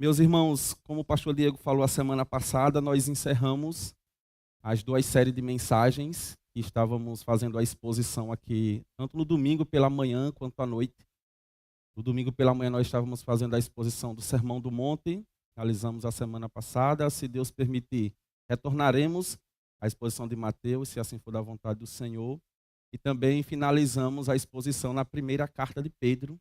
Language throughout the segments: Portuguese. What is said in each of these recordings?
Meus irmãos, como o pastor Diego falou a semana passada, nós encerramos as duas séries de mensagens que estávamos fazendo a exposição aqui, tanto no domingo pela manhã quanto à noite. No domingo pela manhã nós estávamos fazendo a exposição do Sermão do Monte, realizamos a semana passada. Se Deus permitir, retornaremos à exposição de Mateus, se assim for da vontade do Senhor. E também finalizamos a exposição na primeira carta de Pedro.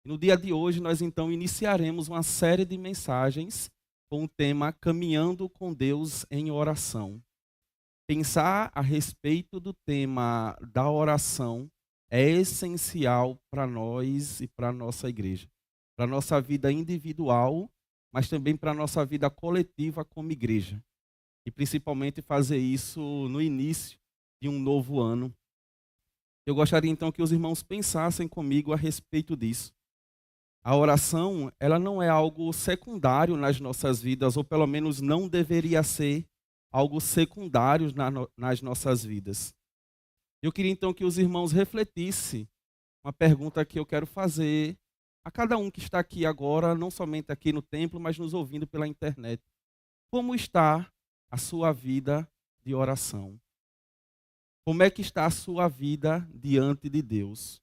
E no dia de hoje nós então iniciaremos uma série de mensagens com o tema Caminhando com Deus em Oração. Pensar a respeito do tema da oração é essencial para nós e para a nossa igreja, para a nossa vida individual, mas também para a nossa vida coletiva como igreja. E principalmente fazer isso no início de um novo ano. Eu gostaria então que os irmãos pensassem comigo a respeito disso. A oração, ela não é algo secundário nas nossas vidas, ou pelo menos não deveria ser algo secundário nas nossas vidas. Eu queria então que os irmãos refletissem uma pergunta que eu quero fazer a cada um que está aqui agora, não somente aqui no templo, mas nos ouvindo pela internet. Como está a sua vida de oração? Como é que está a sua vida diante de Deus?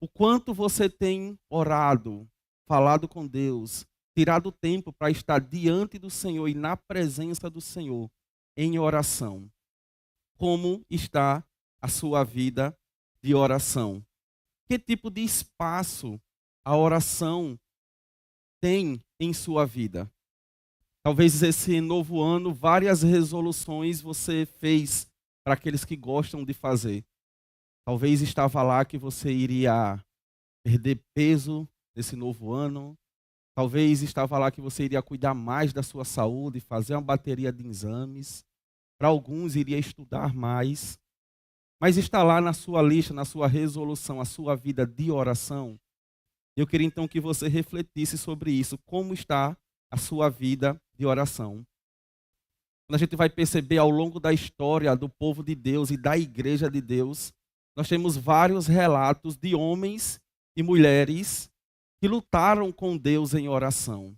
O quanto você tem orado, falado com Deus, tirado tempo para estar diante do Senhor e na presença do Senhor em oração? Como está a sua vida de oração? Que tipo de espaço a oração tem em sua vida? Talvez esse novo ano, várias resoluções você fez para aqueles que gostam de fazer. Talvez estava lá que você iria perder peso nesse novo ano. Talvez estava lá que você iria cuidar mais da sua saúde, fazer uma bateria de exames. Para alguns, iria estudar mais. Mas está lá na sua lista, na sua resolução, a sua vida de oração. Eu queria então que você refletisse sobre isso. Como está a sua vida de oração? Quando a gente vai perceber ao longo da história do povo de Deus e da igreja de Deus, nós temos vários relatos de homens e mulheres que lutaram com Deus em oração.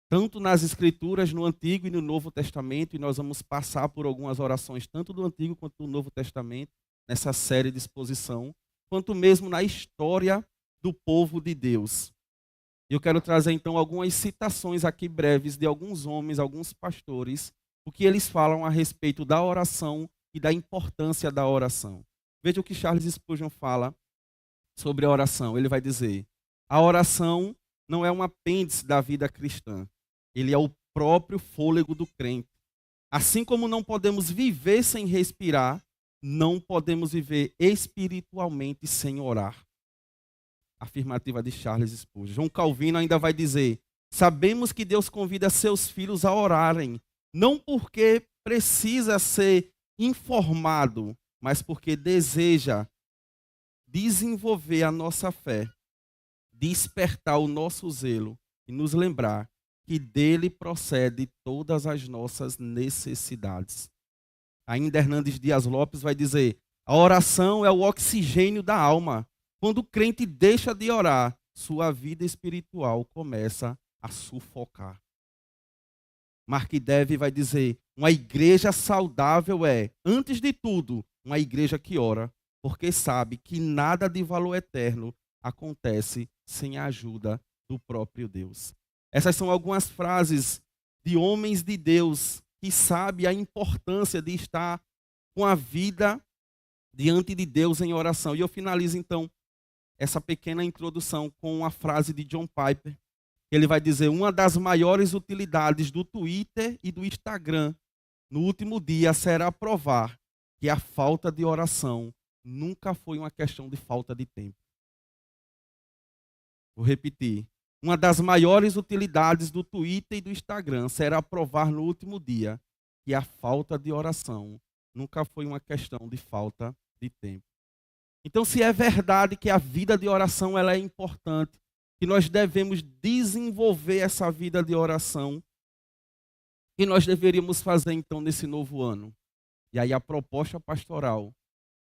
Tanto nas Escrituras, no Antigo e no Novo Testamento, e nós vamos passar por algumas orações, tanto do Antigo quanto do Novo Testamento, nessa série de exposição, quanto mesmo na história do povo de Deus. Eu quero trazer então algumas citações aqui breves de alguns homens, alguns pastores, o que eles falam a respeito da oração e da importância da oração. Veja o que Charles Spurgeon fala sobre a oração. Ele vai dizer: a oração não é um apêndice da vida cristã. Ele é o próprio fôlego do crente. Assim como não podemos viver sem respirar, não podemos viver espiritualmente sem orar. Afirmativa de Charles Spurgeon. João Calvino ainda vai dizer: sabemos que Deus convida seus filhos a orarem, não porque precisa ser informado, mas porque deseja desenvolver a nossa fé, despertar o nosso zelo e nos lembrar que dele procede todas as nossas necessidades. Ainda Hernandes Dias Lopes vai dizer: a oração é o oxigênio da alma. Quando o crente deixa de orar, sua vida espiritual começa a sufocar. Mark Dever vai dizer: uma igreja saudável é, antes de tudo, uma igreja que ora, porque sabe que nada de valor eterno acontece sem a ajuda do próprio Deus. Essas são algumas frases de homens de Deus que sabem a importância de estar com a vida diante de Deus em oração. E eu finalizo então essa pequena introdução com a frase de John Piper. Ele vai dizer: uma das maiores utilidades do Twitter e do Instagram no último dia será provar que a falta de oração nunca foi uma questão de falta de tempo. Vou repetir. Uma das maiores utilidades do Twitter e do Instagram será provar no último dia que a falta de oração nunca foi uma questão de falta de tempo. Então, se é verdade que a vida de oração ela é importante, que nós devemos desenvolver essa vida de oração, o que nós deveríamos fazer então nesse novo ano? E aí a proposta pastoral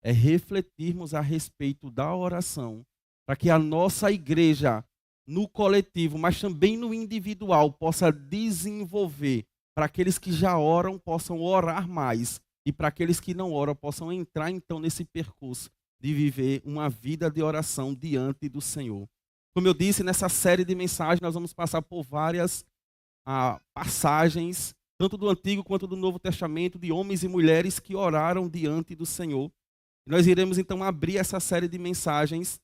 é refletirmos a respeito da oração, para que a nossa igreja no coletivo, mas também no individual, possa desenvolver, para aqueles que já oram possam orar mais, e para aqueles que não oram possam entrar então nesse percurso de viver uma vida de oração diante do Senhor. Como eu disse, nessa série de mensagens nós vamos passar por várias passagens, tanto do Antigo quanto do Novo Testamento, de homens e mulheres que oraram diante do Senhor. E nós iremos então abrir essa série de mensagens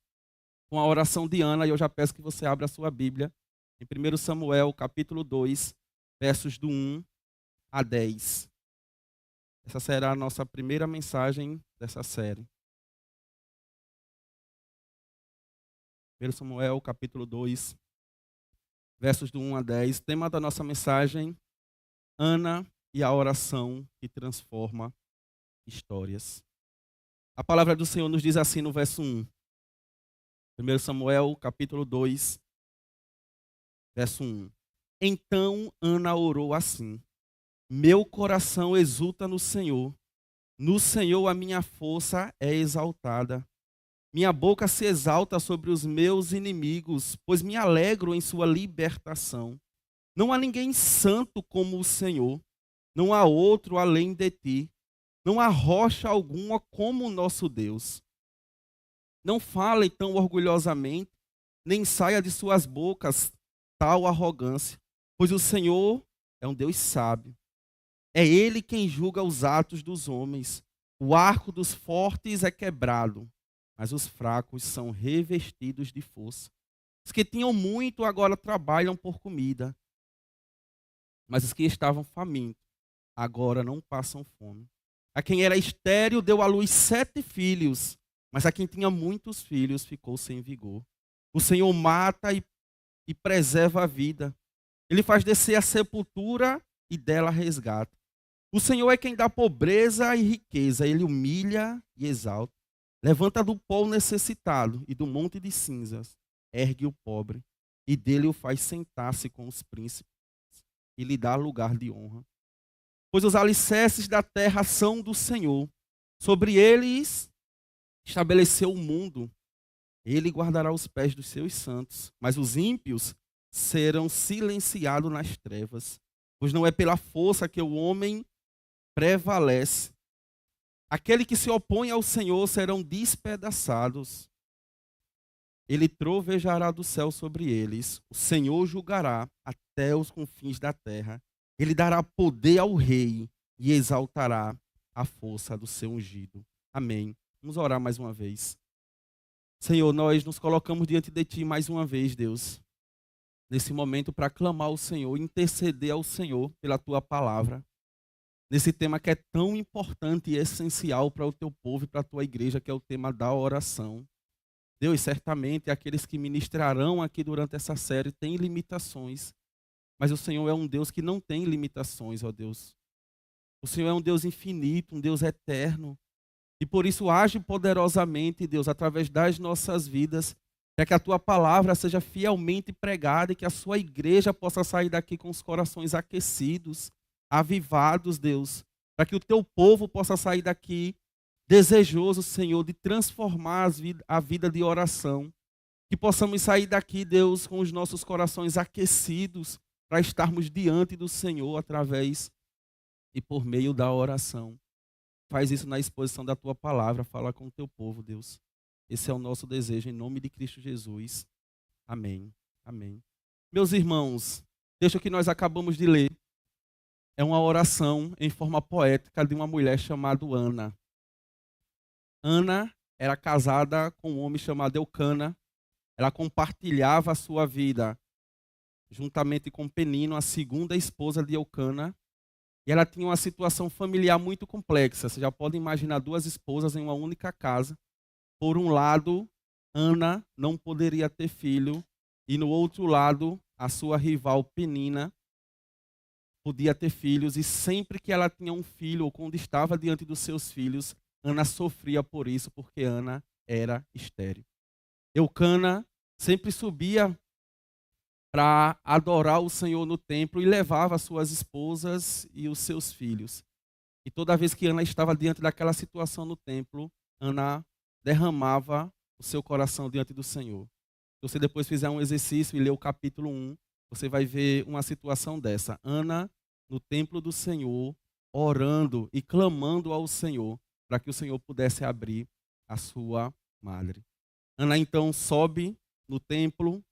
com a oração de Ana, e eu já peço que você abra a sua Bíblia em 1 Samuel, capítulo 2, versos do 1 a 10. Essa será a nossa primeira mensagem dessa série. 1 Samuel, capítulo 2, versos do 1 a 10. Tema da nossa mensagem: Ana e a oração que transforma histórias. A palavra do Senhor nos diz assim no verso 1. 1 Samuel, capítulo 2, verso 1. Então Ana orou assim: Meu coração exulta no Senhor a minha força é exaltada. Minha boca se exalta sobre os meus inimigos, pois me alegro em sua libertação. Não há ninguém santo como o Senhor, não há outro além de ti, não há rocha alguma como o nosso Deus. Não fale tão orgulhosamente, nem saia de suas bocas tal arrogância, pois o Senhor é um Deus sábio. É Ele quem julga os atos dos homens. O arco dos fortes é quebrado, mas os fracos são revestidos de força. Os que tinham muito agora trabalham por comida, mas os que estavam famintos agora não passam fome. A quem era estéril deu à luz 7 filhos, mas a quem tinha muitos filhos ficou sem vigor. O Senhor mata e preserva a vida. Ele faz descer a sepultura e dela resgata. O Senhor é quem dá pobreza e riqueza. Ele humilha e exalta. Levanta do pó o necessitado e do monte de cinzas ergue o pobre. E dele o faz sentar-se com os príncipes e lhe dá lugar de honra. Pois os alicerces da terra são do Senhor. Sobre eles estabeleceu o mundo. Ele guardará os pés dos seus santos. Mas os ímpios serão silenciados nas trevas. Pois não é pela força que o homem prevalece. Aquele que se opõe ao Senhor serão despedaçados. Ele trovejará do céu sobre eles. O Senhor julgará até os confins da terra. Ele dará poder ao rei e exaltará a força do seu ungido. Amém. Vamos orar mais uma vez. Senhor, nós nos colocamos diante de Ti mais uma vez, Deus, nesse momento para clamar ao Senhor, interceder ao Senhor pela Tua palavra, nesse tema que é tão importante e essencial para o Teu povo e para a Tua igreja, que é o tema da oração. Deus, certamente aqueles que ministrarão aqui durante essa série têm limitações, mas o Senhor é um Deus que não tem limitações, ó Deus. O Senhor é um Deus infinito, um Deus eterno, e por isso age poderosamente, Deus, através das nossas vidas, para que a Tua palavra seja fielmente pregada e que a Sua igreja possa sair daqui com os corações aquecidos, avivados, Deus, para que o Teu povo possa sair daqui desejoso, Senhor, de transformar a vida de oração, que possamos sair daqui, Deus, com os nossos corações aquecidos, para estarmos diante do Senhor através e por meio da oração. Faz isso na exposição da Tua palavra, fala com o Teu povo, Deus. Esse é o nosso desejo, em nome de Cristo Jesus. Amém. Amém. Meus irmãos, deixa que nós acabamos de ler. É uma oração em forma poética de uma mulher chamada Ana. Ana era casada com um homem chamado Eucana. Ela compartilhava a sua vida juntamente com Penino, a segunda esposa de Eucana. E ela tinha uma situação familiar muito complexa. Você já pode imaginar 2 esposas em uma única casa. Por um lado, Ana não poderia ter filho. E no outro lado, a sua rival Penina podia ter filhos. E sempre que ela tinha um filho, ou quando estava diante dos seus filhos, Ana sofria por isso, porque Ana era estéril. Eucana sempre subia para adorar o Senhor no templo e levava suas esposas e os seus filhos. E toda vez que Ana estava diante daquela situação no templo, Ana derramava o seu coração diante do Senhor. Se você depois fizer um exercício e ler o capítulo 1, você vai ver uma situação dessa. Ana, no templo do Senhor, orando e clamando ao Senhor, para que o Senhor pudesse abrir a sua madre. Ana então sobe no templo,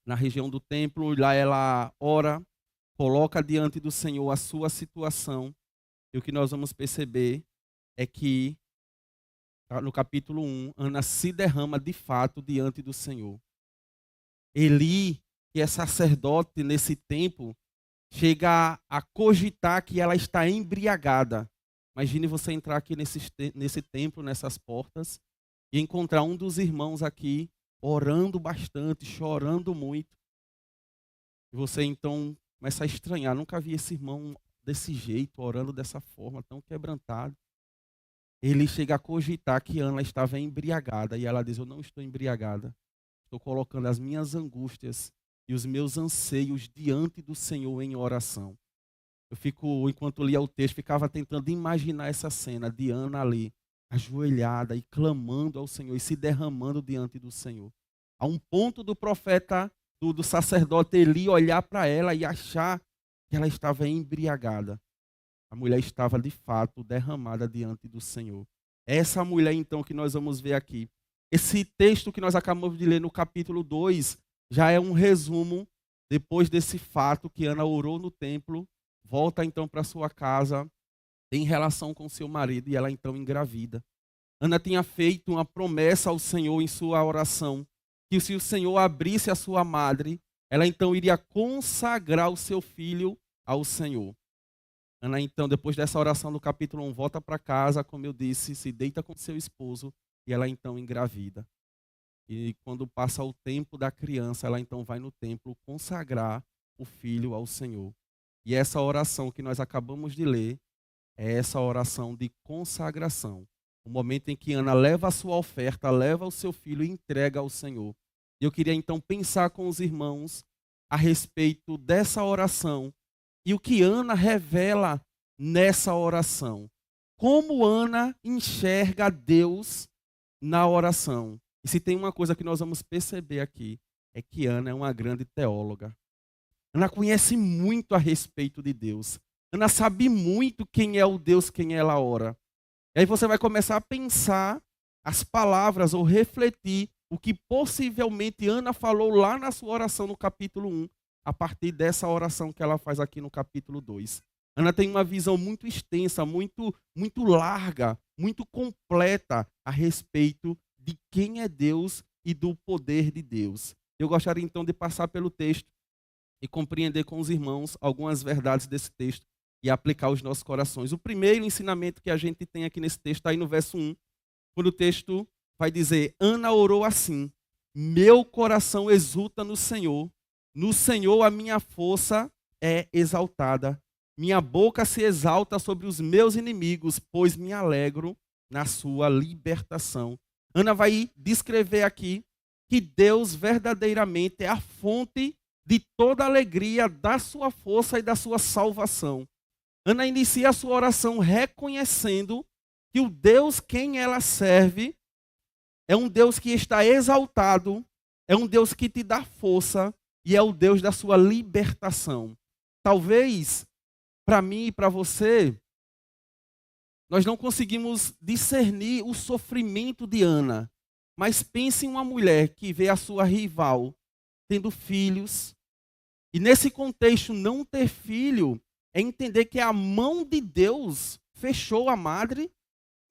na região do templo, e lá ela ora, coloca diante do Senhor a sua situação. E o que nós vamos perceber é que, no capítulo 1, Ana se derrama de fato diante do Senhor. Eli, que é sacerdote nesse tempo, chega a cogitar que ela está embriagada. Imagine você entrar aqui nesse templo, nessas portas, e encontrar um dos irmãos aqui orando bastante, chorando muito. E você então começa a estranhar. Nunca vi esse irmão desse jeito, orando dessa forma, tão quebrantado. Ele chega a cogitar que Ana estava embriagada. E ela diz: eu não estou embriagada. Estou colocando as minhas angústias e os meus anseios diante do Senhor em oração. Eu fico, enquanto lia o texto, ficava tentando imaginar essa cena de Ana ali, ajoelhada e clamando ao Senhor e se derramando diante do Senhor. A um ponto do profeta, do sacerdote Eli olhar para ela e achar que ela estava embriagada. A mulher estava de fato derramada diante do Senhor. Essa mulher então que nós vamos ver aqui. Esse texto que nós acabamos de ler no capítulo 2 já é um resumo depois desse fato que Ana orou no templo, volta então para sua casa, tem relação com seu marido e ela então engravida. Ana tinha feito uma promessa ao Senhor em sua oração, que se o Senhor abrisse a sua madre, ela então iria consagrar o seu filho ao Senhor. Ana então, depois dessa oração do capítulo 1, volta para casa, como eu disse, se deita com seu esposo e ela então engravida. E quando passa o tempo da criança, ela então vai no templo consagrar o filho ao Senhor. E essa oração que nós acabamos de ler é essa oração de consagração. O momento em que Ana leva a sua oferta, leva o seu filho e entrega ao Senhor. E eu queria então pensar com os irmãos a respeito dessa oração e o que Ana revela nessa oração. Como Ana enxerga Deus na oração. E se tem uma coisa que nós vamos perceber aqui, é que Ana é uma grande teóloga. Ana conhece muito a respeito de Deus. Ana sabe muito quem é o Deus, quem ela ora. E aí você vai começar a pensar as palavras ou refletir o que possivelmente Ana falou lá na sua oração no capítulo 1, a partir dessa oração que ela faz aqui no capítulo 2. Ana tem uma visão muito extensa, muito larga, muito completa a respeito de quem é Deus e do poder de Deus. Eu gostaria então de passar pelo texto e compreender com os irmãos algumas verdades desse texto e aplicar aos nossos corações. O primeiro ensinamento que a gente tem aqui nesse texto está aí no verso 1, quando o texto vai dizer: Ana orou assim: meu coração exulta no Senhor a minha força é exaltada. Minha boca se exalta sobre os meus inimigos, pois me alegro na sua libertação. Ana vai descrever aqui que Deus verdadeiramente é a fonte de toda a alegria da sua força e da sua salvação. Ana inicia a sua oração reconhecendo que o Deus quem ela serve é um Deus que está exaltado, é um Deus que te dá força e é o Deus da sua libertação. Talvez, para mim e para você, nós não conseguimos discernir o sofrimento de Ana. Mas pense em uma mulher que vê a sua rival tendo filhos. E nesse contexto, não ter filho é entender que a mão de Deus fechou a madre.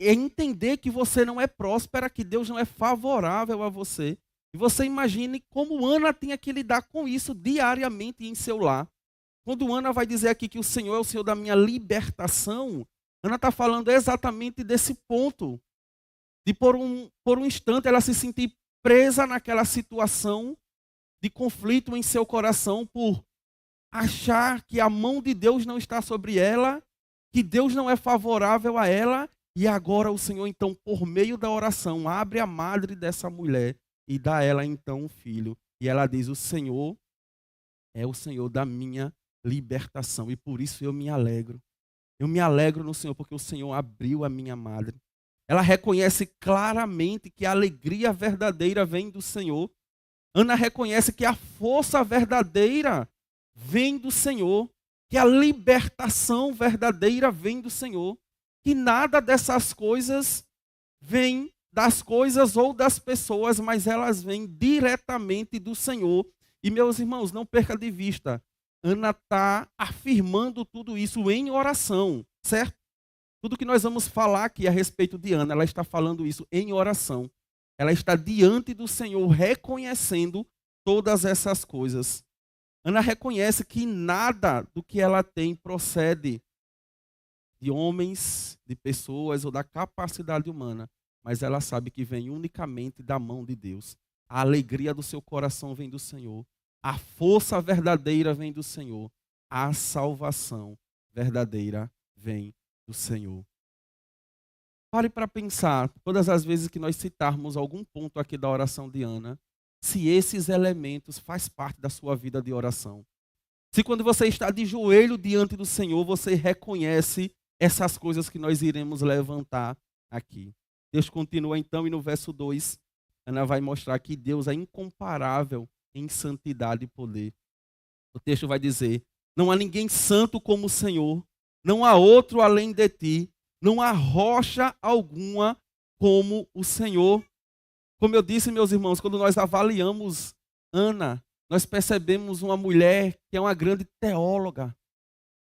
É entender que você não é próspera, que Deus não é favorável a você. E você imagine como Ana tinha que lidar com isso diariamente em seu lar. Quando Ana vai dizer aqui que o Senhor é o Senhor da minha libertação, Ana está falando exatamente desse ponto. De por um instante ela se sentir presa naquela situação de conflito em seu coração por achar que a mão de Deus não está sobre ela, que Deus não é favorável a ela. E agora o Senhor, então, por meio da oração, abre a madre dessa mulher e dá a ela, então, um filho. E ela diz: o Senhor é o Senhor da minha libertação. E por isso eu me alegro. Eu me alegro no Senhor, porque o Senhor abriu a minha madre. Ela reconhece claramente que a alegria verdadeira vem do Senhor. Ana reconhece que a força verdadeira vem do Senhor, que a libertação verdadeira vem do Senhor, que nada dessas coisas vem das coisas ou das pessoas, mas elas vêm diretamente do Senhor. E, meus irmãos, não perca de vista, Ana está afirmando tudo isso em oração, certo? Tudo que nós vamos falar aqui a respeito de Ana, ela está falando isso em oração. Ela está diante do Senhor, reconhecendo todas essas coisas. Ana reconhece que nada do que ela tem procede de homens, de pessoas ou da capacidade humana, mas ela sabe que vem unicamente da mão de Deus. A alegria do seu coração vem do Senhor. A força verdadeira vem do Senhor. A salvação verdadeira vem do Senhor. Pare para pensar, todas as vezes que nós citarmos algum ponto aqui da oração de Ana, se esses elementos fazem parte da sua vida de oração. Se quando você está de joelho diante do Senhor, você reconhece essas coisas que nós iremos levantar aqui. Deus continua então e no verso 2, Ana vai mostrar que Deus é incomparável em santidade e poder. O texto vai dizer, não há ninguém santo como o Senhor, não há outro além de ti, não há rocha alguma como o Senhor. Como eu disse, meus irmãos, quando nós avaliamos Ana, nós percebemos uma mulher que é uma grande teóloga,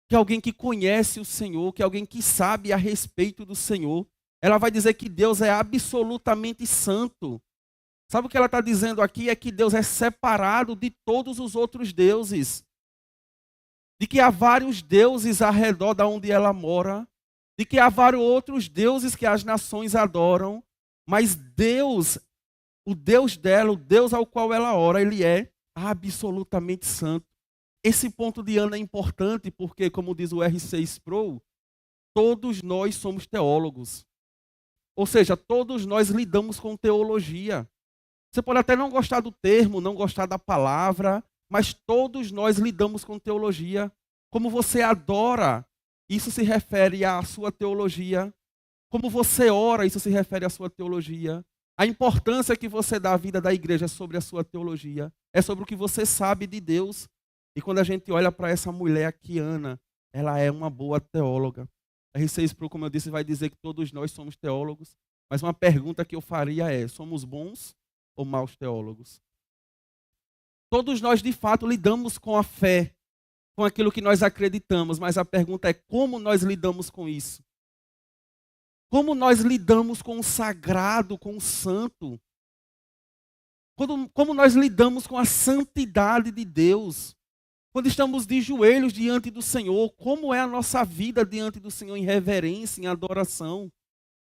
que é alguém que conhece o Senhor, que é alguém que sabe a respeito do Senhor. Ela vai dizer que Deus é absolutamente santo. Sabe o que ela está dizendo aqui? É que Deus é separado de todos os outros deuses. De que há vários deuses ao redor de onde ela mora. De que há vários outros deuses que as nações adoram. Mas Deus, o Deus dela, o Deus ao qual ela ora, ele é absolutamente santo. Esse ponto de Ana é importante porque, como diz o R6 Pro, todos nós somos teólogos. Ou seja, todos nós lidamos com teologia. Você pode até não gostar do termo, não gostar da palavra, mas todos nós lidamos com teologia. Como você adora, isso se refere à sua teologia. Como você ora, isso se refere à sua teologia. A importância que você dá à vida da igreja é sobre a sua teologia. É sobre o que você sabe de Deus. E quando a gente olha para essa mulher aqui, Ana, ela é uma boa teóloga. A R6 Pro, como eu disse, vai dizer que todos nós somos teólogos. Mas uma pergunta que eu faria é, somos bons ou maus teólogos? Todos nós, de fato, lidamos com a fé, com aquilo que nós acreditamos, mas a pergunta é como nós lidamos com isso? Como nós lidamos com o sagrado, com o santo? Como nós lidamos com a santidade de Deus? Quando estamos de joelhos diante do Senhor, como é a nossa vida diante do Senhor em reverência, em adoração?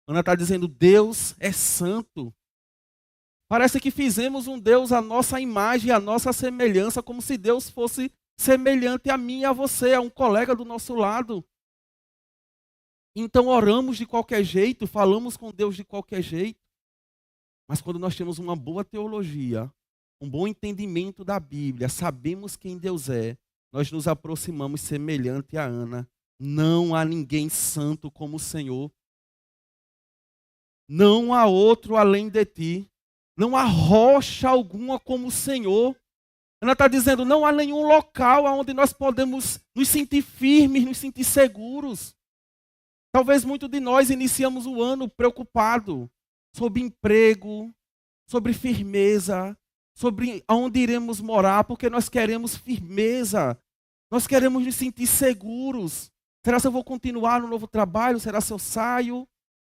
Ana está dizendo, Deus é santo. Parece que fizemos um Deus à nossa imagem, à nossa semelhança, como se Deus fosse semelhante a mim e a você, a um colega do nosso lado. Então oramos de qualquer jeito, falamos com Deus de qualquer jeito. Mas quando nós temos uma boa teologia, um bom entendimento da Bíblia, sabemos quem Deus é, nós nos aproximamos semelhante a Ana. Não há ninguém santo como o Senhor. Não há outro além de ti. Não há rocha alguma como o Senhor. Ana está dizendo, não há nenhum local onde nós podemos nos sentir firmes, nos sentir seguros. Talvez muitos de nós iniciamos o ano preocupado sobre emprego, sobre firmeza, sobre aonde iremos morar, porque nós queremos firmeza, nós queremos nos sentir seguros. Será que eu vou continuar no novo trabalho? Será que eu saio?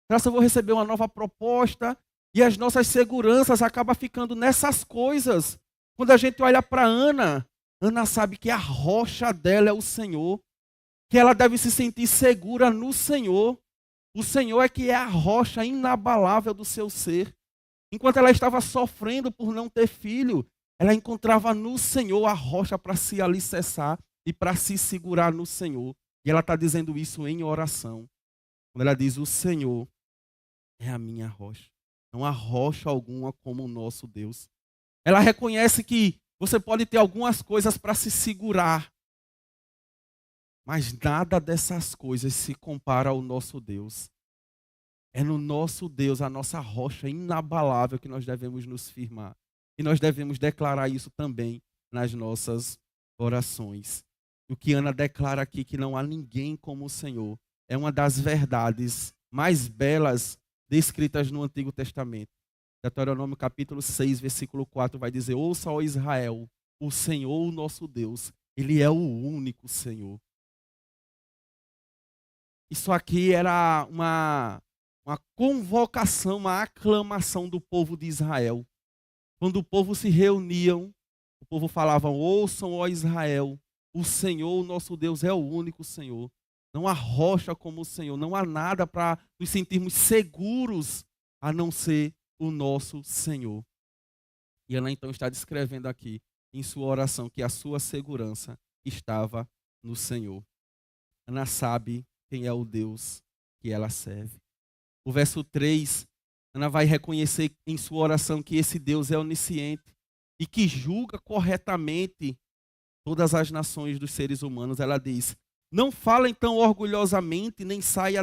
Será que eu vou receber uma nova proposta? E as nossas seguranças acabam ficando nessas coisas. Quando a gente olha para Ana, Ana sabe que a rocha dela é o Senhor, que ela deve se sentir segura no Senhor. O Senhor é que é a rocha inabalável do seu ser. Enquanto ela estava sofrendo por não ter filho, ela encontrava no Senhor a rocha para se alicerçar e para se segurar no Senhor. E ela está dizendo isso em oração. Quando ela diz, o Senhor é a minha rocha. Não há rocha alguma como o nosso Deus. Ela reconhece que você pode ter algumas coisas para se segurar, mas nada dessas coisas se compara ao nosso Deus. É no nosso Deus, a nossa rocha inabalável, que nós devemos nos firmar. E nós devemos declarar isso também nas nossas orações. O que Ana declara aqui, que não há ninguém como o Senhor, é uma das verdades mais belas descritas no Antigo Testamento. Deuteronômio capítulo 6, versículo 4 vai dizer: ouça, ó Israel, o Senhor, o nosso Deus, Ele é o único Senhor. Isso aqui era uma convocação, uma aclamação do povo de Israel. Quando o povo se reuniam, o povo falava: ouçam, ó Israel, o Senhor, o nosso Deus, é o único Senhor. Não há rocha como o Senhor, não há nada para nos sentirmos seguros a não ser o nosso Senhor. E Ana então está descrevendo aqui em sua oração que a sua segurança estava no Senhor. Ana sabe quem é o Deus que ela serve. O verso 3, Ana vai reconhecer em sua oração que esse Deus é onisciente e que julga corretamente todas as nações dos seres humanos. Ela diz: não fala então orgulhosamente, nem saia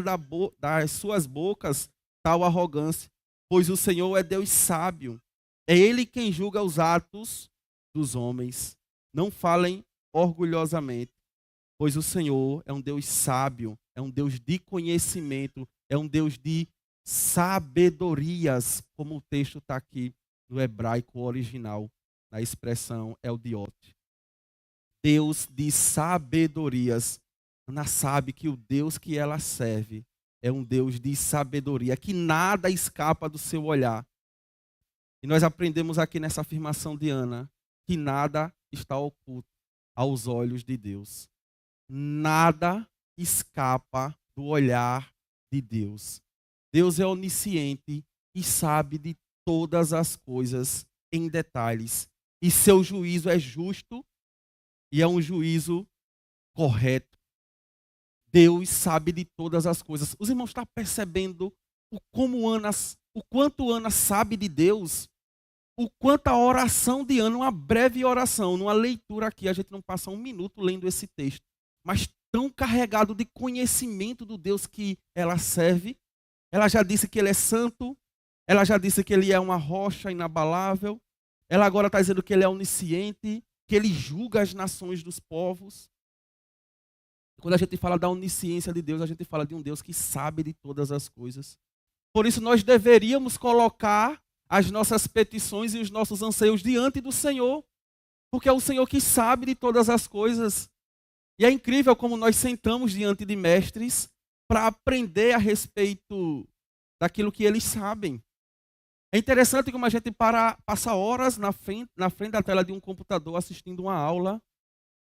das suas bocas tal arrogância, pois o Senhor é Deus sábio. É Ele quem julga os atos dos homens. Não falem orgulhosamente, pois o Senhor é um Deus sábio, é um Deus de conhecimento, é um Deus de sabedorias, como o texto está aqui no hebraico original, na expressão eldiote. Deus de sabedorias. Ana sabe que o Deus que ela serve é um Deus de sabedoria, que nada escapa do seu olhar. E nós aprendemos aqui nessa afirmação de Ana que nada está oculto aos olhos de Deus. Nada escapa do olhar de Deus. Deus é onisciente e sabe de todas as coisas em detalhes. E seu juízo é justo e é um juízo correto. Deus sabe de todas as coisas. Os irmãos estão percebendo o quanto Ana sabe de Deus? O quanto a oração de Ana, uma breve oração, numa leitura aqui, a gente não passa um minuto lendo esse texto, mas tão carregado de conhecimento do Deus que ela serve. Ela já disse que Ele é santo, ela já disse que Ele é uma rocha inabalável, ela agora está dizendo que Ele é onisciente, que Ele julga as nações dos povos. Quando a gente fala da onisciência de Deus, a gente fala de um Deus que sabe de todas as coisas. Por isso nós deveríamos colocar as nossas petições e os nossos anseios diante do Senhor, porque é o Senhor que sabe de todas as coisas. E é incrível como nós sentamos diante de mestres para aprender a respeito daquilo que eles sabem. É interessante como a gente passa horas na frente da tela de um computador assistindo uma aula,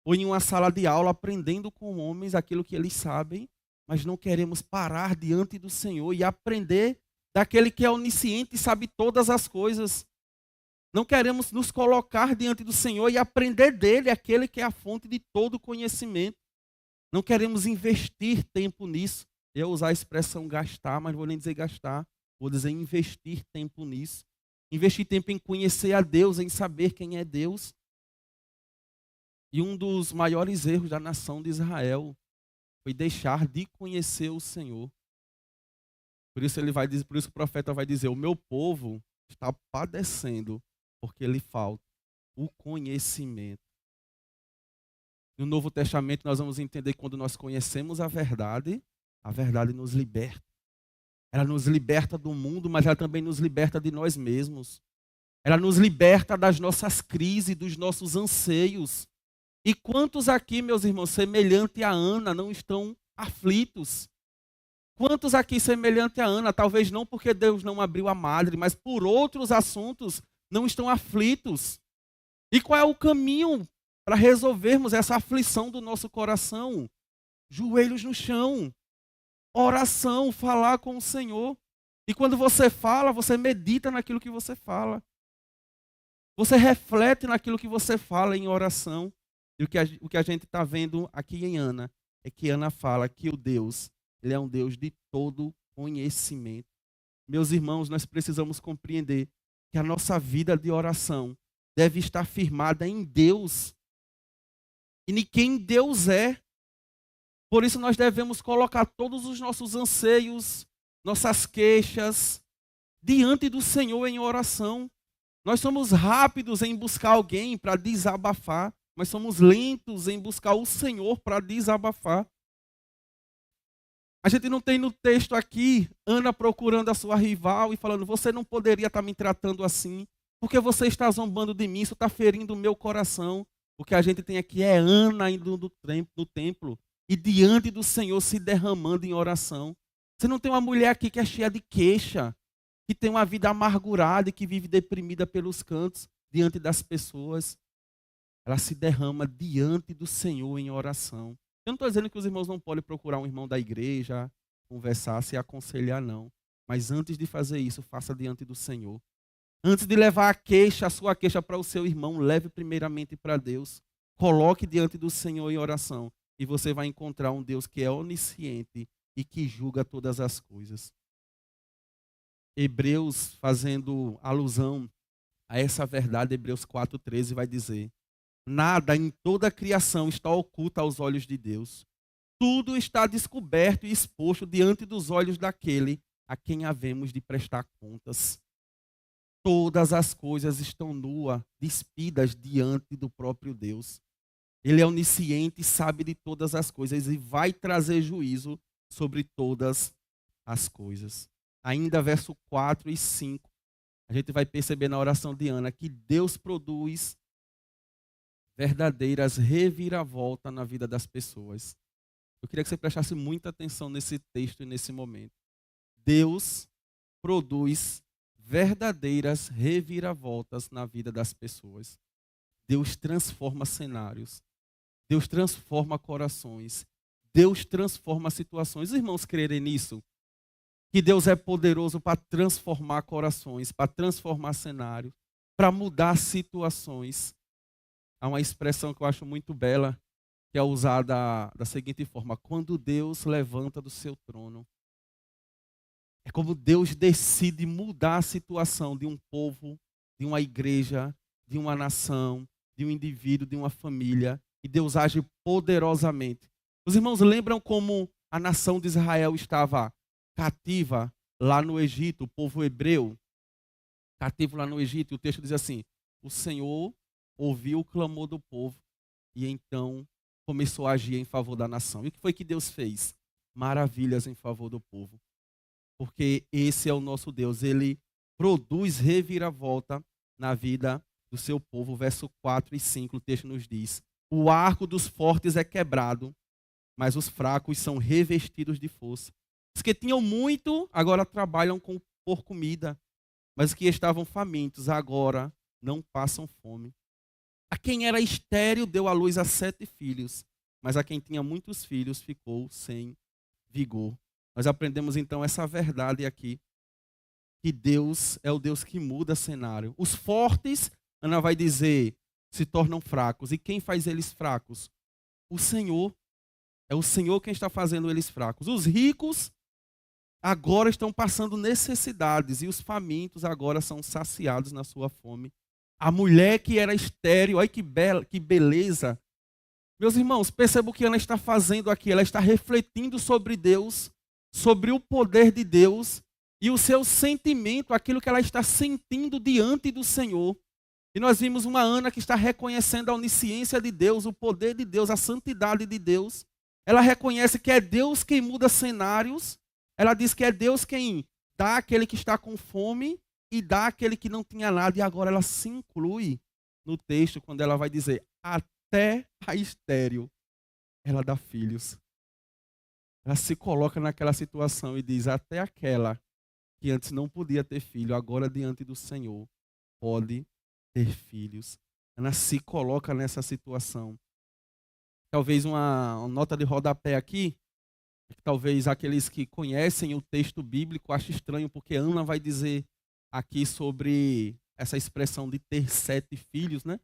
ou em uma sala de aula aprendendo com homens aquilo que eles sabem, mas não queremos parar diante do Senhor e aprender daquele que é onisciente e sabe todas as coisas. Não queremos nos colocar diante do Senhor e aprender dele, aquele que é a fonte de todo conhecimento. Não queremos investir tempo nisso. Eu usar a expressão gastar, mas não vou nem dizer gastar, vou dizer investir tempo nisso. Investir tempo em conhecer a Deus, em saber quem é Deus. E um dos maiores erros da nação de Israel foi deixar de conhecer o Senhor. Por isso o profeta vai dizer: o meu povo está padecendo porque lhe falta o conhecimento. No Novo Testamento nós vamos entender que quando nós conhecemos a verdade nos liberta. Ela nos liberta do mundo, mas ela também nos liberta de nós mesmos. Ela nos liberta das nossas crises, dos nossos anseios. E quantos aqui, meus irmãos, semelhante a Ana, não estão aflitos? Quantos aqui, semelhante a Ana, talvez não porque Deus não abriu a madre, mas por outros assuntos, não estão aflitos? E qual é o caminho para resolvermos essa aflição do nosso coração? Joelhos no chão, oração, falar com o Senhor. E quando você fala, você medita naquilo que você fala. Você reflete naquilo que você fala em oração. E o que a gente está vendo aqui em Ana é que Ana fala que o Deus, Ele é um Deus de todo conhecimento. Meus irmãos, nós precisamos compreender que a nossa vida de oração deve estar firmada em Deus e em quem Deus é. Por isso nós devemos colocar todos os nossos anseios, nossas queixas, diante do Senhor em oração. Nós somos rápidos em buscar alguém para desabafar, mas somos lentos em buscar o Senhor para desabafar. A gente não tem no texto aqui Ana procurando a sua rival e falando: você não poderia estar me tratando assim, porque você está zombando de mim, isso está ferindo o meu coração. O que a gente tem aqui é Ana indo no templo e diante do Senhor se derramando em oração. Você não tem uma mulher aqui que é cheia de queixa, que tem uma vida amargurada e que vive deprimida pelos cantos diante das pessoas. Ela se derrama diante do Senhor em oração. Eu não estou dizendo que os irmãos não podem procurar um irmão da igreja, conversar, se aconselhar, não. Mas antes de fazer isso, faça diante do Senhor. Antes de levar a sua queixa para o seu irmão, leve primeiramente para Deus. Coloque diante do Senhor em oração. E você vai encontrar um Deus que é onisciente e que julga todas as coisas. Hebreus, fazendo alusão a essa verdade, Hebreus 4,13 vai dizer: nada em toda a criação está oculto aos olhos de Deus. Tudo está descoberto e exposto diante dos olhos daquele a quem havemos de prestar contas. Todas as coisas estão nuas, despidas diante do próprio Deus. Ele é onisciente e sabe de todas as coisas e vai trazer juízo sobre todas as coisas. Ainda verso 4 e 5, a gente vai perceber na oração de Ana que Deus produz verdadeiras reviravoltas na vida das pessoas. Eu queria que você prestasse muita atenção nesse texto e nesse momento. Deus produz verdadeiras reviravoltas na vida das pessoas. Deus transforma cenários. Deus transforma corações. Deus transforma situações. Os irmãos crerem nisso? Que Deus é poderoso para transformar corações, para transformar cenários, para mudar situações. Há uma expressão que eu acho muito bela, que é usada da seguinte forma: quando Deus levanta do seu trono. É como Deus decide mudar a situação de um povo, de uma igreja, de uma nação, de um indivíduo, de uma família. E Deus age poderosamente. Os irmãos lembram como a nação de Israel estava cativa lá no Egito, o povo hebreu, cativo lá no Egito. E o texto diz assim: o Senhor ouviu o clamor do povo e então começou a agir em favor da nação. E o que foi que Deus fez? Maravilhas em favor do povo. Porque esse é o nosso Deus. Ele produz reviravolta na vida do seu povo. Verso 4 e 5, o texto nos diz: o arco dos fortes é quebrado, mas os fracos são revestidos de força. Os que tinham muito, agora trabalham por comida. Mas os que estavam famintos, agora não passam fome. A quem era estéril, deu à luz a 7 filhos. Mas a quem tinha muitos filhos, ficou sem vigor. Nós aprendemos então essa verdade aqui, que Deus é o Deus que muda cenário. Os fortes, Ana vai dizer, se tornam fracos. E quem faz eles fracos? O Senhor. É o Senhor quem está fazendo eles fracos. Os ricos agora estão passando necessidades e os famintos agora são saciados na sua fome. A mulher que era estéril, olha que beleza. Meus irmãos, perceba o que Ana está fazendo aqui. Ela está refletindo sobre Deus, sobre o poder de Deus e o seu sentimento, aquilo que ela está sentindo diante do Senhor. E nós vimos uma Ana que está reconhecendo a onisciência de Deus, o poder de Deus, a santidade de Deus. Ela reconhece que é Deus quem muda cenários. Ela diz que é Deus quem dá àquele que está com fome e dá àquele que não tinha nada. E agora ela se inclui no texto quando ela vai dizer: até a estéril ela dá filhos. Ela se coloca naquela situação e diz: até aquela que antes não podia ter filho, agora diante do Senhor pode ter filhos. Ela se coloca nessa situação. Talvez uma nota de rodapé aqui, que talvez aqueles que conhecem o texto bíblico achem estranho, porque Ana vai dizer aqui sobre essa expressão de ter 7 filhos, né?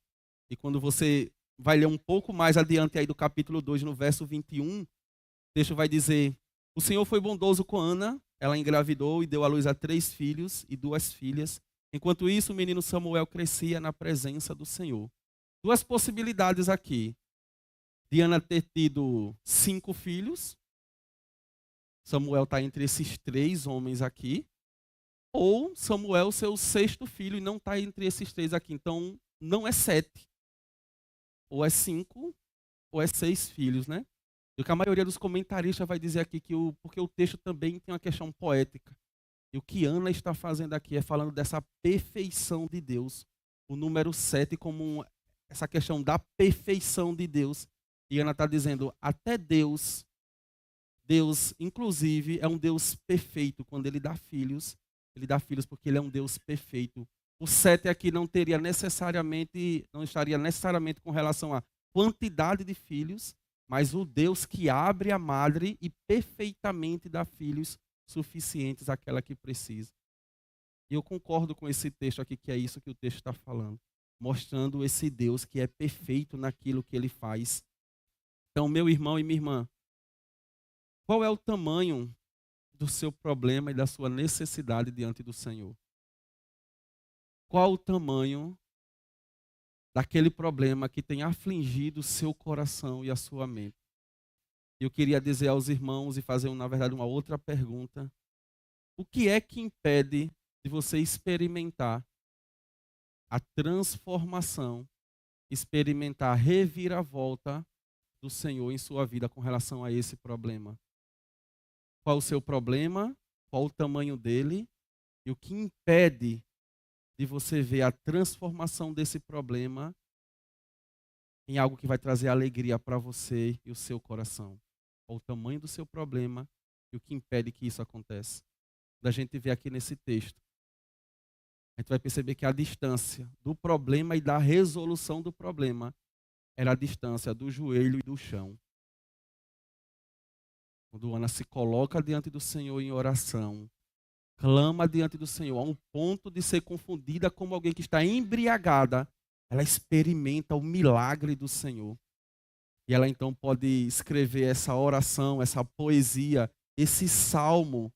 E quando você vai ler um pouco mais adiante aí do capítulo 2, no verso 21, o texto vai dizer: o Senhor foi bondoso com Ana, ela engravidou e deu à luz a 3 filhos e 2 filhas. Enquanto isso, o menino Samuel crescia na presença do Senhor. 2 possibilidades aqui. De Ana ter tido 5 filhos. Samuel está entre esses 3 homens aqui. ou Samuel ser o sexto filho e não está entre esses três aqui. Então, não é 7, ou é 5, ou é 6 filhos, né? E o que a maioria dos comentaristas vai dizer aqui, porque o texto também tem uma questão poética. E o que Ana está fazendo aqui é falando dessa perfeição de Deus. O número 7 como essa questão da perfeição de Deus. E Ana está dizendo, até Deus, inclusive, é um Deus perfeito. Quando ele dá filhos porque ele é um Deus perfeito. O 7 aqui não estaria necessariamente com relação à quantidade de filhos, mas o Deus que abre a madre e perfeitamente dá filhos suficientes àquela que precisa. E eu concordo com esse texto aqui, que é isso que o texto está falando, mostrando esse Deus que é perfeito naquilo que ele faz. Então, meu irmão e minha irmã, qual é o tamanho do seu problema e da sua necessidade diante do Senhor? Qual o tamanho daquele problema que tem afligido o seu coração e a sua mente? Eu queria dizer aos irmãos e fazer, na verdade, uma outra pergunta. O que é que impede de você experimentar a transformação, experimentar a reviravolta do Senhor em sua vida com relação a esse problema? Qual o seu problema? Qual o tamanho dele? E o que impede de você ver a transformação desse problema em algo que vai trazer alegria para você e o seu coração? Qual o tamanho do seu problema e o que impede que isso aconteça? Da gente ver aqui nesse texto, a gente vai perceber que a distância do problema e da resolução do problema era a distância do joelho e do chão. Quando Ana se coloca diante do Senhor em oração, clama diante do Senhor, a um ponto de ser confundida como alguém que está embriagada, ela experimenta o milagre do Senhor. E ela então pode escrever essa oração, essa poesia, esse salmo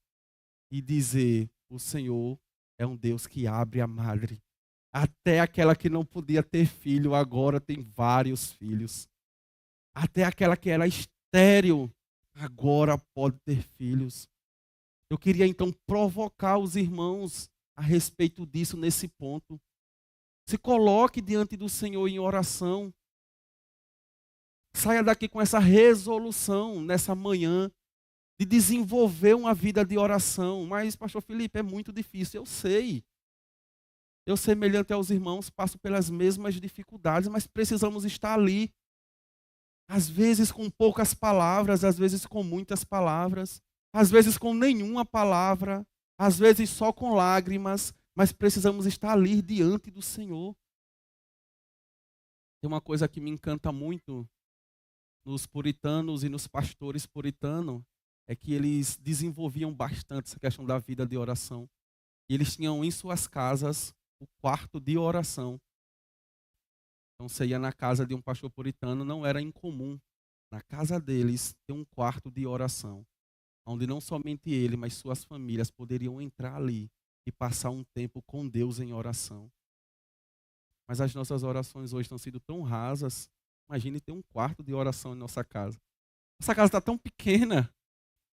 e dizer, o Senhor é um Deus que abre a madre. Até aquela que não podia ter filho, agora tem vários filhos. Até aquela que era estéril, agora pode ter filhos. Eu queria então provocar os irmãos a respeito disso nesse ponto. Se coloque diante do Senhor em oração. Saia daqui com essa resolução nessa manhã de desenvolver uma vida de oração. Mas, pastor Felipe, é muito difícil. Eu sei. Eu, semelhante aos irmãos, passo pelas mesmas dificuldades, mas precisamos estar ali. Às vezes com poucas palavras, às vezes com muitas palavras, às vezes com nenhuma palavra, às vezes só com lágrimas, mas precisamos estar ali diante do Senhor. Tem uma coisa que me encanta muito nos puritanos e nos pastores puritanos, é que eles desenvolviam bastante essa questão da vida de oração. E eles tinham em suas casas o quarto de oração. Então, você ia na casa de um pastor puritano, não era incomum, na casa deles, ter um quarto de oração, onde não somente ele, mas suas famílias poderiam entrar ali e passar um tempo com Deus em oração. Mas as nossas orações hoje estão sendo tão rasas. Imagine ter um quarto de oração em nossa casa. Nossa casa está tão pequena,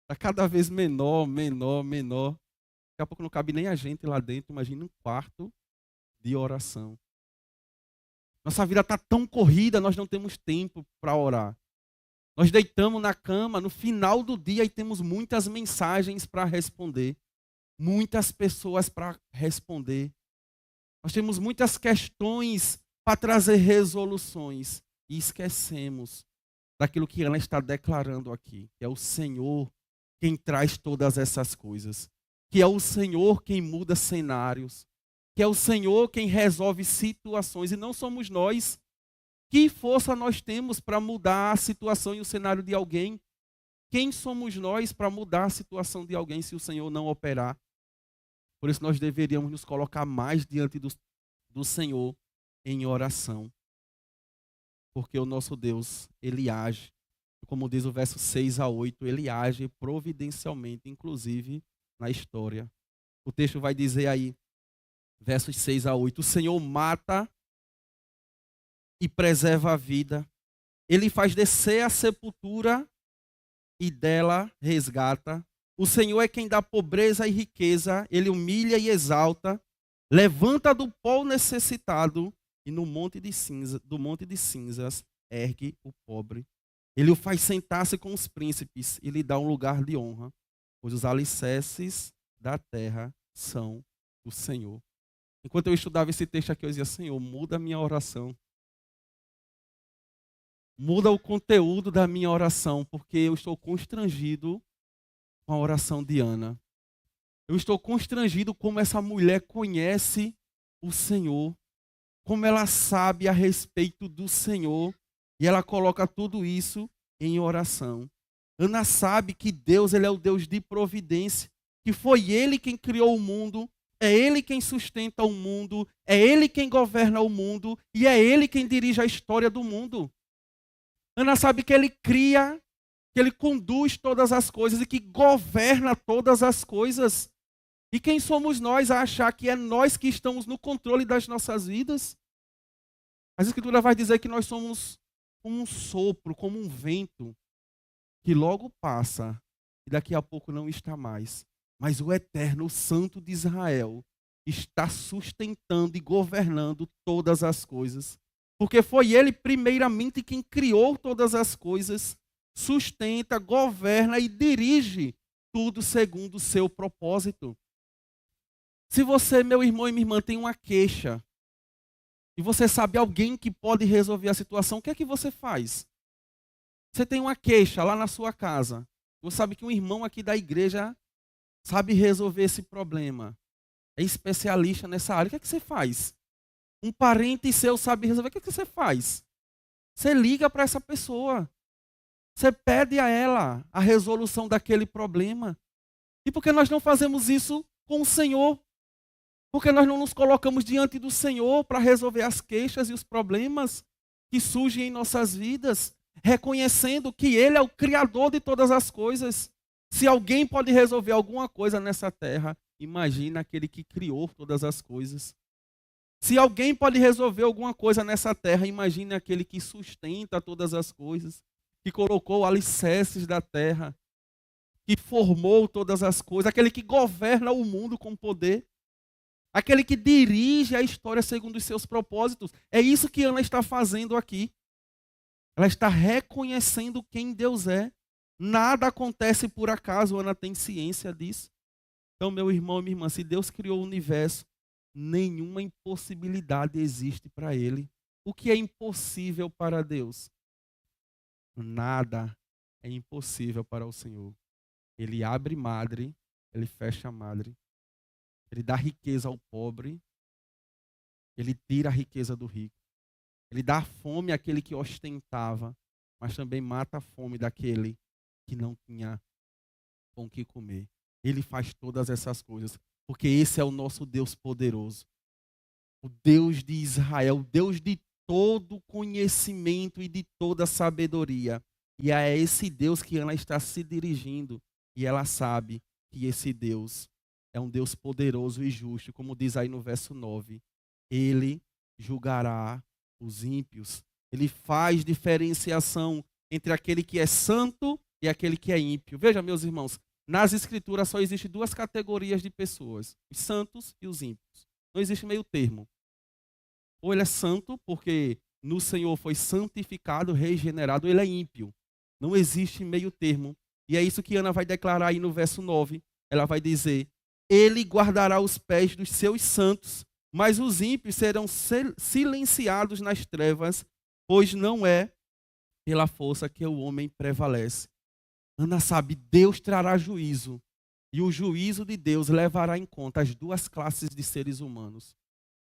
está cada vez menor. Daqui a pouco não cabe nem a gente lá dentro. Imagine um quarto de oração. Nossa vida está tão corrida, nós não temos tempo para orar. Nós deitamos na cama no final do dia e temos muitas mensagens para responder. Muitas pessoas para responder. Nós temos muitas questões para trazer resoluções. E esquecemos daquilo que Ana está declarando aqui. Que é o Senhor quem traz todas essas coisas. Que é o Senhor quem muda cenários. Que é o Senhor quem resolve situações. E não somos nós. Que força nós temos para mudar a situação e o cenário de alguém? Quem somos nós para mudar a situação de alguém se o Senhor não operar? Por isso nós deveríamos nos colocar mais diante do Senhor em oração. Porque o nosso Deus, Ele age. Como diz o verso 6 a 8, Ele age providencialmente, inclusive na história. O texto vai dizer aí, versos 6 a 8, o Senhor mata e preserva a vida. Ele faz descer a sepultura e dela resgata. O Senhor é quem dá pobreza e riqueza, ele humilha e exalta, levanta do pó o necessitado e no monte de cinza, do monte de cinzas ergue o pobre. Ele o faz sentar-se com os príncipes e lhe dá um lugar de honra, pois os alicerces da terra são do Senhor. Enquanto eu estudava esse texto aqui, eu dizia: Senhor, muda a minha oração. Muda o conteúdo da minha oração, porque eu estou constrangido com a oração de Ana. Eu estou constrangido como essa mulher conhece o Senhor, como ela sabe a respeito do Senhor, e ela coloca tudo isso em oração. Ana sabe que Deus, ele é o Deus de providência, que foi Ele quem criou o mundo, é Ele quem sustenta o mundo, é Ele quem governa o mundo, e é Ele quem dirige a história do mundo. Ana sabe que Ele cria, que Ele conduz todas as coisas e que governa todas as coisas. E quem somos nós a achar que é nós que estamos no controle das nossas vidas? A Escritura vai dizer que nós somos como um sopro, como um vento, que logo passa e daqui a pouco não está mais. Mas o Eterno, o Santo de Israel, está sustentando e governando todas as coisas. Porque foi Ele primeiramente quem criou todas as coisas, sustenta, governa e dirige tudo segundo o seu propósito. Se você, meu irmão e minha irmã, tem uma queixa, e você sabe alguém que pode resolver a situação, o que é que você faz? Você tem uma queixa lá na sua casa, você sabe que um irmão aqui da igreja sabe resolver esse problema, é especialista nessa área, o que é que você faz? Um parente seu sabe resolver, o que é que você faz? Você liga para essa pessoa, você pede a ela a resolução daquele problema. E por que nós não fazemos isso com o Senhor? Porque nós não nos colocamos diante do Senhor para resolver as queixas e os problemas que surgem em nossas vidas, reconhecendo que Ele é o Criador de todas as coisas. Se alguém pode resolver alguma coisa nessa terra, imagina aquele que criou todas as coisas. Se alguém pode resolver alguma coisa nessa terra, imagine aquele que sustenta todas as coisas, que colocou alicerces da terra, que formou todas as coisas, aquele que governa o mundo com poder. Aquele que dirige a história segundo os seus propósitos. É isso que Ana está fazendo aqui. Ela está reconhecendo quem Deus é. Nada acontece por acaso, Ana tem ciência disso. Então, meu irmão e minha irmã, se Deus criou o universo, nenhuma impossibilidade existe para Ele. O que é impossível para Deus? Nada é impossível para o Senhor. Ele abre madre, Ele fecha madre. Ele dá riqueza ao pobre, ele tira a riqueza do rico. Ele dá fome àquele que ostentava, mas também mata a fome daquele que não tinha com o que comer. Ele faz todas essas coisas, porque esse é o nosso Deus poderoso. O Deus de Israel, o Deus de todo conhecimento e de toda sabedoria. E é a esse Deus que Ana está se dirigindo, e ela sabe que esse Deus é um Deus poderoso e justo, como diz aí no verso 9. Ele julgará os ímpios. Ele faz diferenciação entre aquele que é santo e aquele que é ímpio. Veja, meus irmãos, nas Escrituras só existem duas categorias de pessoas: os santos e os ímpios. Não existe meio termo. Ou ele é santo, porque no Senhor foi santificado, regenerado, ou ele é ímpio. Não existe meio termo. E é isso que Ana vai declarar aí no verso 9. Ela vai dizer: Ele guardará os pés dos seus santos, mas os ímpios serão silenciados nas trevas, pois não é pela força que o homem prevalece. Ana sabe, Deus trará juízo, e o juízo de Deus levará em conta as duas classes de seres humanos: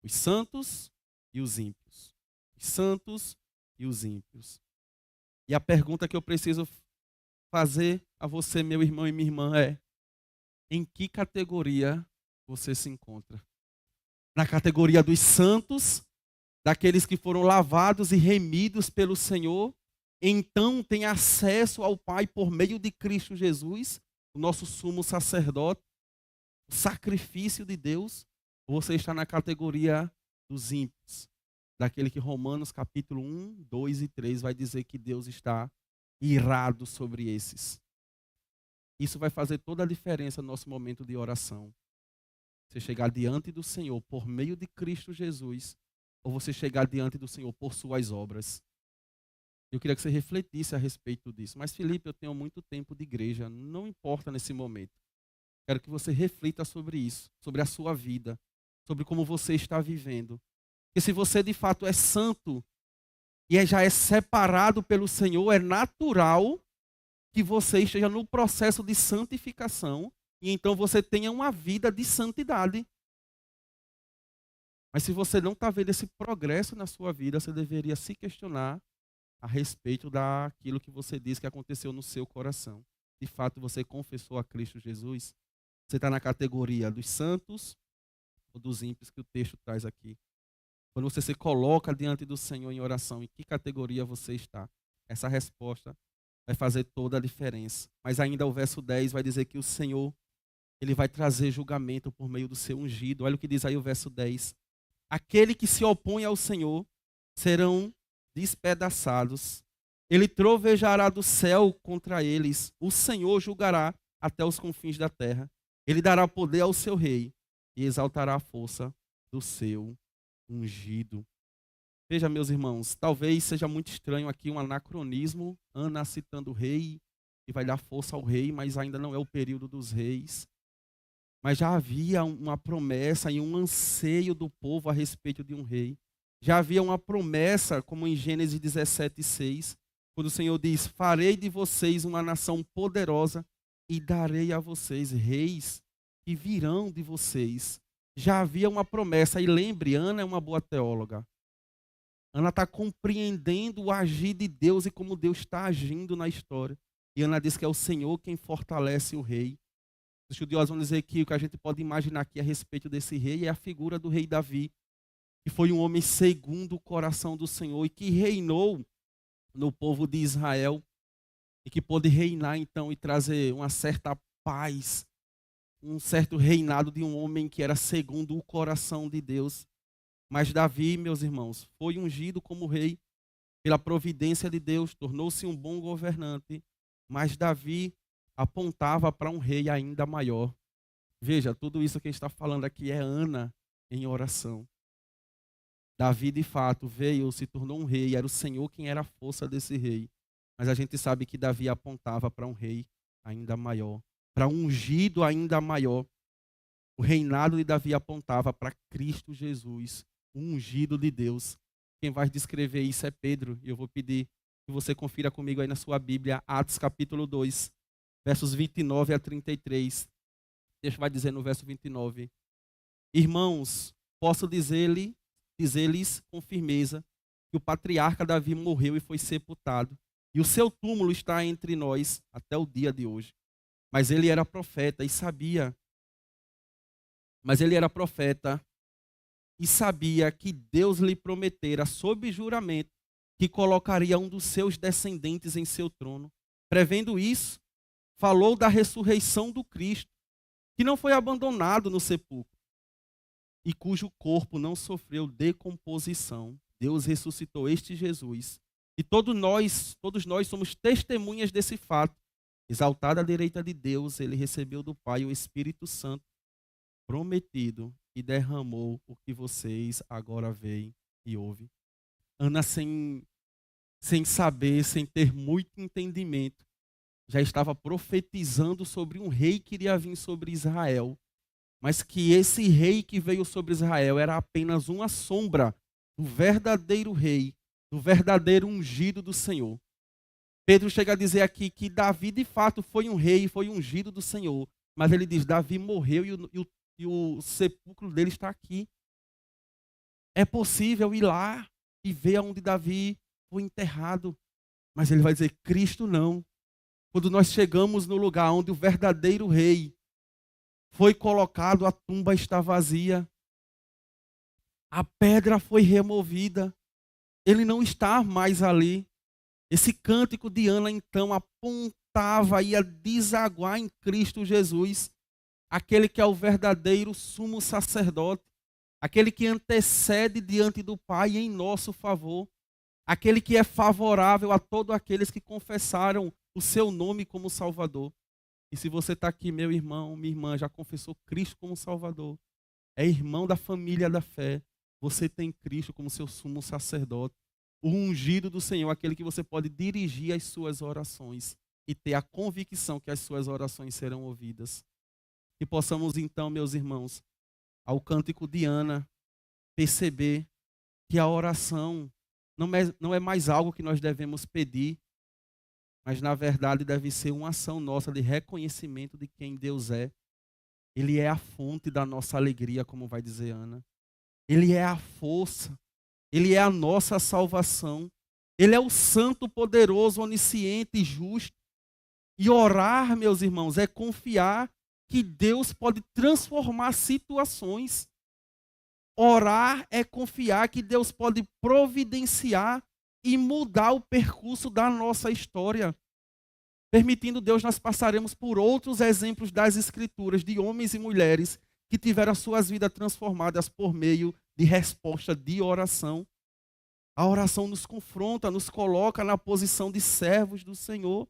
os santos e os ímpios. Os santos e os ímpios. E a pergunta que eu preciso fazer a você, meu irmão e minha irmã, é: em que categoria você se encontra? Na categoria dos santos, daqueles que foram lavados e remidos pelo Senhor, então tem acesso ao Pai por meio de Cristo Jesus, o nosso sumo sacerdote, o sacrifício de Deus? Ou você está na categoria dos ímpios, daquele que Romanos capítulo 1, 2 e 3 vai dizer que Deus está irado sobre esses? Isso vai fazer toda a diferença no nosso momento de oração. Você chegar diante do Senhor por meio de Cristo Jesus, ou você chegar diante do Senhor por suas obras. Eu queria que você refletisse a respeito disso. Mas, Felipe, eu tenho muito tempo de igreja, não importa nesse momento. Quero que você reflita sobre isso, sobre a sua vida, sobre como você está vivendo. Porque se você de fato é santo e já é separado pelo Senhor, é natural que você esteja no processo de santificação e então você tenha uma vida de santidade. Mas se você não está vendo esse progresso na sua vida, você deveria se questionar a respeito daquilo que você diz que aconteceu no seu coração. De fato, você confessou a Cristo Jesus? Você está na categoria dos santos ou dos ímpios que o texto traz aqui? Quando você se coloca diante do Senhor em oração, em que categoria você está? Essa resposta vai fazer toda a diferença. Mas ainda o verso 10 vai dizer que o Senhor, ele vai trazer julgamento por meio do seu ungido. Olha o que diz aí o verso 10. Aquele que se opõe ao Senhor serão despedaçados. Ele trovejará do céu contra eles. O Senhor julgará até os confins da terra. Ele dará poder ao seu rei e exaltará a força do seu ungido. Veja, meus irmãos, talvez seja muito estranho aqui um anacronismo, Ana citando o rei, que vai dar força ao rei, mas ainda não é o período dos reis. Mas já havia uma promessa e um anseio do povo a respeito de um rei. Já havia uma promessa, como em Gênesis 17:6, quando o Senhor diz: farei de vocês uma nação poderosa e darei a vocês reis que virão de vocês. Já havia uma promessa. E lembre, Ana é uma boa teóloga. Ana está compreendendo o agir de Deus e como Deus está agindo na história. E Ana diz que é o Senhor quem fortalece o rei. Os estudiosos vão dizer que o que a gente pode imaginar aqui a respeito desse rei é a figura do rei Davi, que foi um homem segundo o coração do Senhor e que reinou no povo de Israel e que pôde reinar então e trazer uma certa paz, um certo reinado de um homem que era segundo o coração de Deus. Mas Davi, meus irmãos, foi ungido como rei pela providência de Deus, tornou-se um bom governante, mas Davi apontava para um rei ainda maior. Veja, tudo isso que a gente está falando aqui é Ana em oração. Davi, de fato, veio, se tornou um rei, era o Senhor quem era a força desse rei. Mas a gente sabe que Davi apontava para um rei ainda maior, para um ungido ainda maior. O reinado de Davi apontava para Cristo Jesus, o ungido de Deus. Quem vai descrever isso é Pedro, e eu vou pedir que você confira comigo aí na sua Bíblia, Atos capítulo 2, versos 29 a 33. Deus vai dizer no verso 29. Irmãos, posso dizer-lhes com firmeza que o patriarca Davi morreu e foi sepultado, e o seu túmulo está entre nós até o dia de hoje. Mas ele era profeta e sabia que Deus lhe prometera sob juramento que colocaria um dos seus descendentes em seu trono. Prevendo isso, falou da ressurreição do Cristo, que não foi abandonado no sepulcro e cujo corpo não sofreu decomposição. Deus ressuscitou este Jesus. E todos nós somos testemunhas desse fato. Exaltado à direita de Deus, ele recebeu do Pai o Espírito Santo prometido e derramou o que vocês agora veem e ouvem. Ana, sem saber, sem ter muito entendimento, já estava profetizando sobre um rei que iria vir sobre Israel, mas que esse rei que veio sobre Israel era apenas uma sombra do verdadeiro rei, do verdadeiro ungido do Senhor. Pedro chega a dizer aqui que Davi de fato foi um rei, foi ungido do Senhor, mas ele diz, Davi morreu e o sepulcro dele está aqui. É possível ir lá e ver onde Davi foi enterrado, mas ele vai dizer, Cristo não. Quando nós chegamos no lugar onde o verdadeiro rei foi colocado, a tumba está vazia. A pedra foi removida. Ele não está mais ali. Esse cântico de Ana, então, apontava e ia desaguar em Cristo Jesus, aquele que é o verdadeiro sumo sacerdote, aquele que antecede diante do Pai em nosso favor, aquele que é favorável a todos aqueles que confessaram o seu nome como Salvador. E se você está aqui, meu irmão, minha irmã, já confessou Cristo como Salvador, é irmão da família da fé, você tem Cristo como seu sumo sacerdote, o ungido do Senhor, aquele que você pode dirigir as suas orações e ter a convicção que as suas orações serão ouvidas. Que possamos então, meus irmãos, ao cântico de Ana, perceber que a oração não é mais algo que nós devemos pedir, mas na verdade deve ser uma ação nossa de reconhecimento de quem Deus é. Ele é a fonte da nossa alegria, como vai dizer Ana. Ele é a força, Ele é a nossa salvação. Ele é o santo, poderoso, onisciente e justo. E orar, meus irmãos, é confiar que Deus pode transformar situações. Orar é confiar que Deus pode providenciar e mudar o percurso da nossa história. Permitindo Deus, nós passaremos por outros exemplos das Escrituras, de homens e mulheres que tiveram suas vidas transformadas por meio de resposta de oração. A oração nos confronta, nos coloca na posição de servos do Senhor.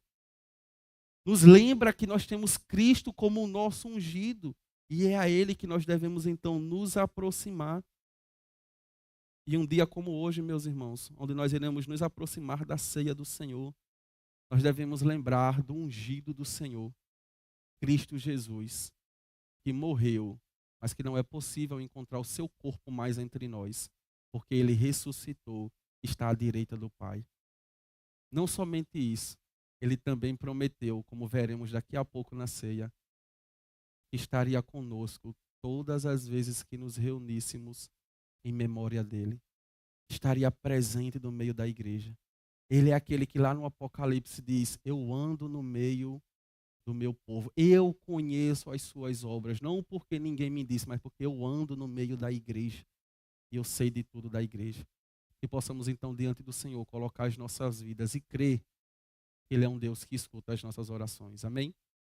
Nos lembra que nós temos Cristo como o nosso ungido. E é a Ele que nós devemos então nos aproximar. E um dia como hoje, meus irmãos, onde nós iremos nos aproximar da ceia do Senhor, nós devemos lembrar do ungido do Senhor, Cristo Jesus, que morreu, mas que não é possível encontrar o seu corpo mais entre nós, porque Ele ressuscitou, está à direita do Pai. Não somente isso, Ele também prometeu, como veremos daqui a pouco na ceia, que estaria conosco todas as vezes que nos reuníssemos em memória dele. Estaria presente no meio da igreja. Ele é aquele que lá no Apocalipse diz: eu ando no meio do meu povo. Eu conheço as suas obras, não porque ninguém me disse, mas porque eu ando no meio da igreja. E eu sei de tudo da igreja. Que possamos então diante do Senhor colocar as nossas vidas e crer que Ele é um Deus que escuta as nossas orações. Amém?